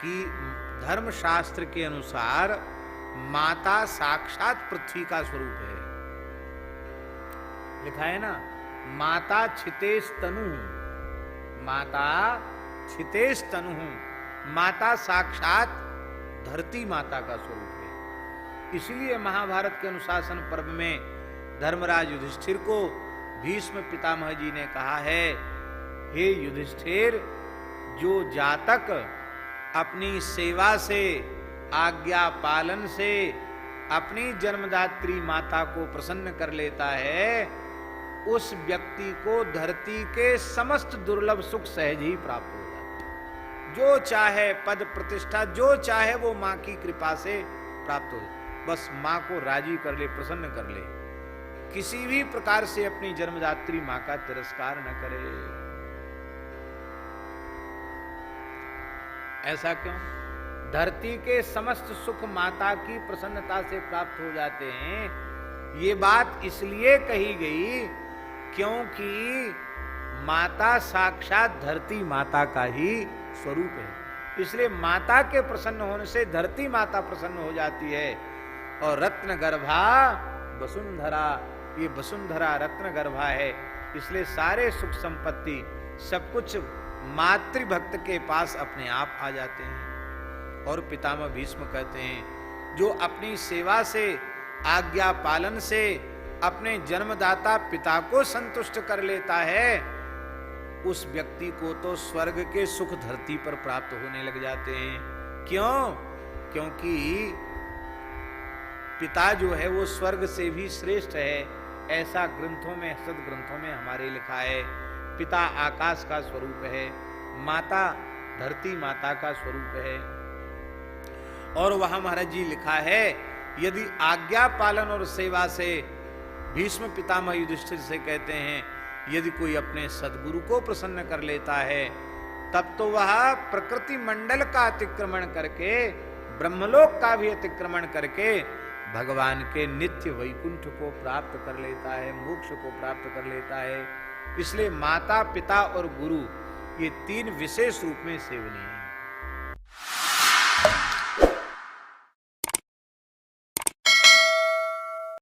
कि धर्मशास्त्र के अनुसार माता साक्षात पृथ्वी का स्वरूप है। लिखा है ना, माता छितेश तनु, माता छितेश तनु, माता साक्षात धरती माता का स्वरूप है। इसलिए महाभारत के अनुशासन पर्व में धर्मराज युधिष्ठिर को भीष्म पितामह जी ने कहा है, हे युधिष्ठिर, जो जातक अपनी सेवा से, आज्ञा पालन से अपनी जन्मदात्री माता को प्रसन्न कर लेता है, उस व्यक्ति को धरती के समस्त दुर्लभ सुख सहज ही प्राप्त हो जाता है। जो चाहे पद प्रतिष्ठा, जो चाहे वो मां की कृपा से प्राप्त हो, बस मां को राजी कर ले, प्रसन्न कर ले, किसी भी प्रकार से अपनी जन्मदात्री मां का तिरस्कार न करे। ऐसा क्यों? धरती के समस्त सुख माता की प्रसन्नता से प्राप्त हो जाते हैं। ये बात इसलिए कही गई क्योंकि माता साक्षात धरती माता का ही स्वरूप है। इसलिए माता के प्रसन्न होने से धरती माता प्रसन्न हो जाती है। और रत्न गर्भा वसुंधरा, ये वसुंधरा रत्न गर्भा है, इसलिए सारे सुख संपत्ति सब कुछ मातृभक्त के पास अपने आप आ जाते हैं। और पितामह भीष्म कहते हैं, जो अपनी सेवा से, आज्ञा पालन से अपने जन्मदाता पिता को संतुष्ट कर लेता है, उस व्यक्ति को तो स्वर्ग के सुख धरती पर प्राप्त होने लग जाते हैं। क्यों? क्योंकि पिता जो है वो स्वर्ग से भी श्रेष्ठ है, ऐसा ग्रंथों में, सदग्रंथों में हमारे लिखा है। पिता आकाश का स्वरूप है, माता धरती माता का स्वरूप है। और वहां महाराज जी लिखा है, यदि आज्ञा पालन और सेवा से, भीष्म पितामह युधिष्ठिर से कहते हैं, यदि कोई अपने सद्गुरु को प्रसन्न कर लेता है, तब तो वह प्रकृति मंडल का अतिक्रमण करके, ब्रह्मलोक का भी अतिक्रमण करके भगवान के नित्य वैकुंठ को प्राप्त कर लेता है, मोक्ष को प्राप्त कर लेता है। इसलिए माता, पिता और गुरु ये तीन विशेष रूप में सेवनीय है।